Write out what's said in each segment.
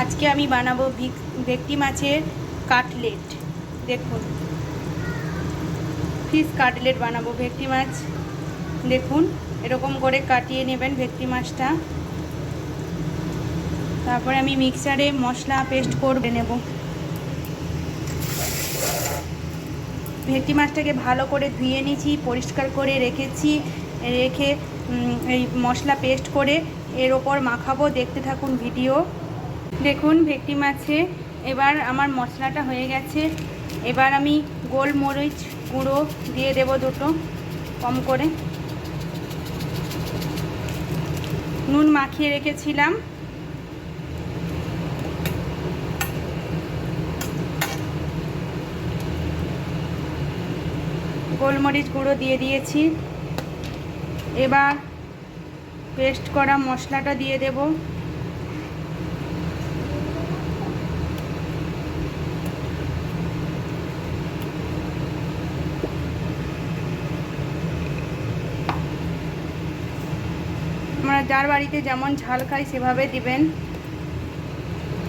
আজকে আমি বানাবো ভেটকি মাছের কাটলেট। দেখুন, ফিশ কাটলেট বানাবো। ভেটকি মাছ দেখুন এরকম করে কাটিয়ে নেবেন ভেটকি মাছটা। তারপরে আমি মিক্সারে মশলা পেস্ট করে নেব। ভেটকি মাছটাকে ভালো করে ধুয়ে নিয়েছি, পরিষ্কার করে রেখেছি। রেখে এই মশলা পেস্ট করে এর ওপর মাখাবো। দেখতে থাকুন ভিডিও। দেখুন ভেটকি মাছে এবার আমার মশলাটা হয়ে গেছে। এবার আমি গোলমরিচ গুঁড়ো দিয়ে দেব দুটো কম করে। নুন মাখিয়ে রেখেছিলাম। গোলমরিচ গুঁড়ো দিয়ে দিয়েছি। এবার পেস্ট করা মশলাটা দিয়ে দেব। আমরা যার বাড়িতে যেমন ঝাল খাই সেভাবে দিবেন।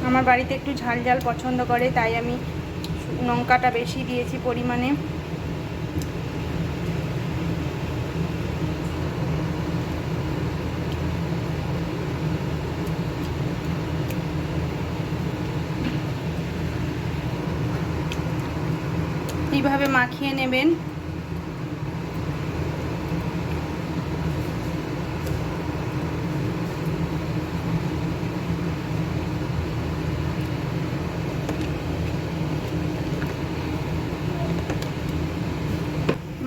আমার বাড়িতে একটু ঝাল ঝাল পছন্দ করে, তাই আমি লঙ্কাটা বেশি দিয়েছি পরিমাণে। এইভাবে মাখিয়ে নেবেন।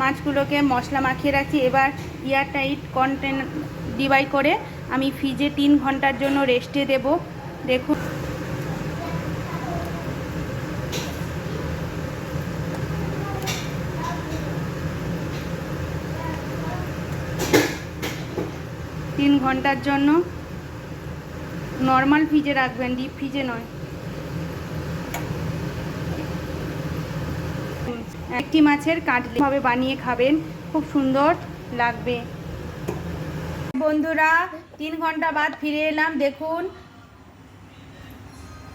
মাছগুলোকে মশলা মাখিয়ে রাখছি। এবার এয়ারটাইট কন্টেনার ডিবাই করে আমি ফ্রিজে 3 ঘন্টার জন্য রেস্টে দেব। দেখুন তিন ঘন্টার জন্য নর্মাল ফ্রিজে রাখবেন, ডিপ ফ্রিজে নয়। একটি মাছের কাটলেট ভাবে বানিয়ে খাবেন, খুব সুন্দর লাগবে। বন্ধুরা 3 ঘন্টা বাদ ফিরে এলাম। দেখুন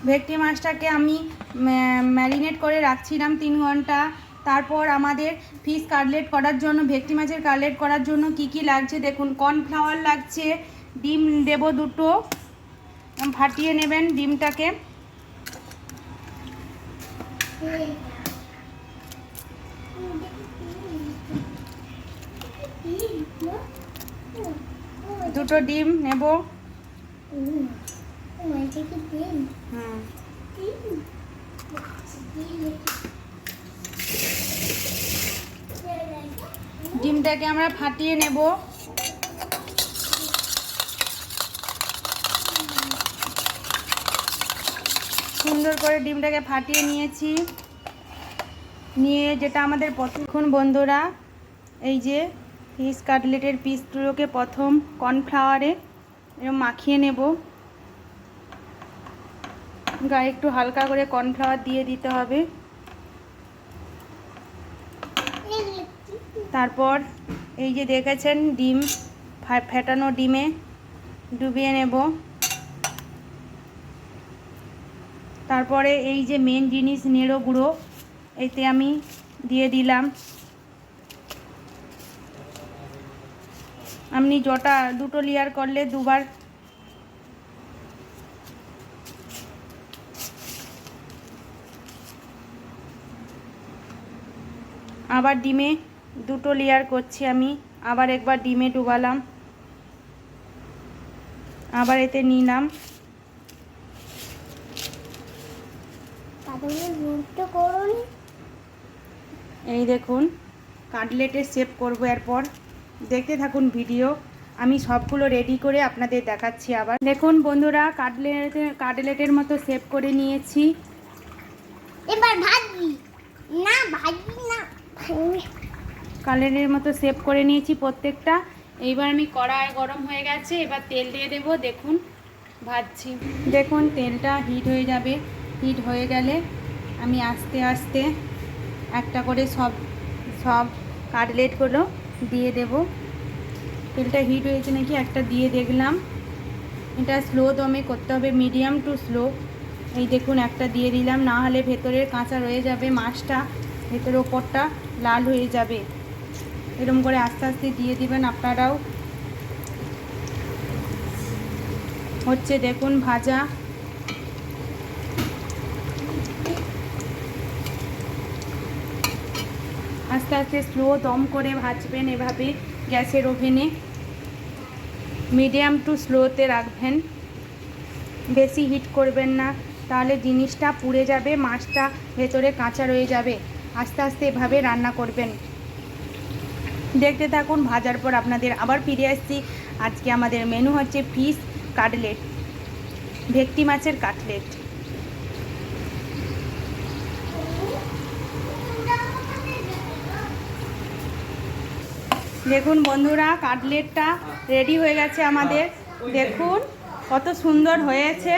ভেটকি মাছটাকে আমি ম্যারিনেট করে রাখছিলাম 3 ঘন্টা। তারপর আমাদের ফিশ কাটলেট করার জন্য, ভেটকি মাছের কাটলেট করার জন্য কি কি লাগছে দেখুন। কর্নফ্লাওয়ার লাগছে, ডিম দেব দুটো, ফাটিয়ে নেবেন ডিমটাকে। দুটো ডিম নেব। ডিমটাকে আমরা ফাটিয়ে নেব। সুন্দর করে ডিমটাকে ফাটিয়ে নিয়েছি। নিয়ে যেটা আমাদের প্রথম বন্ধুরা, এই যে ফিশ কাটলেটের পিসগুলোকে প্রথম কর্নফ্লাওয়ারে এরকম মাখিয়ে নেব। গায়ে একটু হালকা করে কর্নফ্লাওয়ার দিয়ে দিতে হবে। তারপর এই যে দেখেছেন ডিম ফেটানো, ডিমে ডুবিয়ে নেব। তারপরে এই যে মেন জিনিস নেড়ো গুঁড়ো, এতে আমি দিয়ে দিলাম। আপনি যটা দুটো লেয়ার করলে দুবার আবার ডিমে দুটো লেয়ার করছি আমি। আবার একবার ডিমে ডুবালাম, আবার এতে নিলাম। এই দেখুন কাটলেটের শেপ করব। এরপর দেখতে থাকুন ভিডিও। আমি সবগুলো রেডি করে আপনাদের দেখাচ্ছি। আবার দেখুন বন্ধুরা কাটলেটের মতো শেপ করে নিয়েছি। এবার ভাজি না, ভাজি না, কাটলেটের মতো শেপ করে নিয়েছি প্রত্যেকটা। এইবার আমি কড়াই গরম হয়ে গেছে, এবার তেল দিয়ে দেব। দেখুন ভাজছি। দেখুন তেলটা হিট হয়ে যাবে। হিট হয়ে গেলে আমি আস্তে আস্তে একটা করে সব কাটলেটগুলো দিয়ে দেব। তেলটা হিট হয়েছে নাকি একটা দিয়ে দেখলাম। এটা স্লো দমে করতে হবে, মিডিয়াম টু স্লো। এই দেখুন একটা দিয়ে দিলাম, না হলে ভেতরের কাঁচা রয়ে যাবে, মাছটা ভেতরের ওপরটা লাল হয়ে যাবে। এরকম করে আস্তে আস্তে দিয়ে দিবেন আপনারাও। হচ্ছে দেখুন ভাজা। আস্তে আস্তে স্লো দম করে ভাজবেন এভাবে গ্যাসের ওভেনে, মিডিয়াম টু স্লোতে রাখবেন, বেশি হিট করবেন না, তাহলে জিনিসটা পুড়ে যাবে, মাছটা ভেতরে কাঁচা রয়ে যাবে। আস্তে আস্তে এভাবে রান্না করবেন। দেখতে থাকুন, ভাজার পর আপনাদের আবার ফিরে আসছি। আজকে আমাদের মেনু হচ্ছে ফিশ কাটলেট, ভেটকি মাছের কাটলেট। দেখুন বন্ধুরা, কাটলেটটা রেডি হয়ে গেছে আমাদের। দেখুন কত সুন্দর হয়েছে।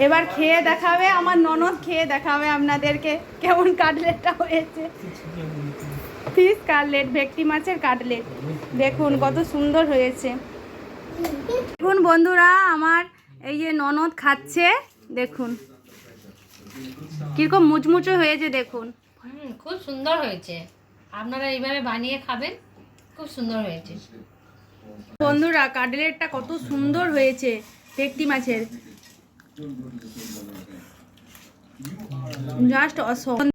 এবার খেয়ে দেখাবে, আমার ননদ খেয়ে দেখাবে আপনাদেরকে কেমন কাটলেটটা হয়েছে। ফিশ কাটলেট, ভেটকি মাছের কাটলেট, দেখুন কত সুন্দর হয়েছে। দেখুন বন্ধুরা, আমার এই যে ননদ খাচ্ছে, দেখুন কিরকম মুচমুচো হয়েছে দেখুন। খুব সুন্দর হয়েছে, আপনারা এইভাবে বানিয়ে খাবেন, খুব সুন্দর হয়েছে। বন্ধুরা কাটলেটটা কত সুন্দর হয়েছে ভেটকি মাছের, জাস্ট অসম।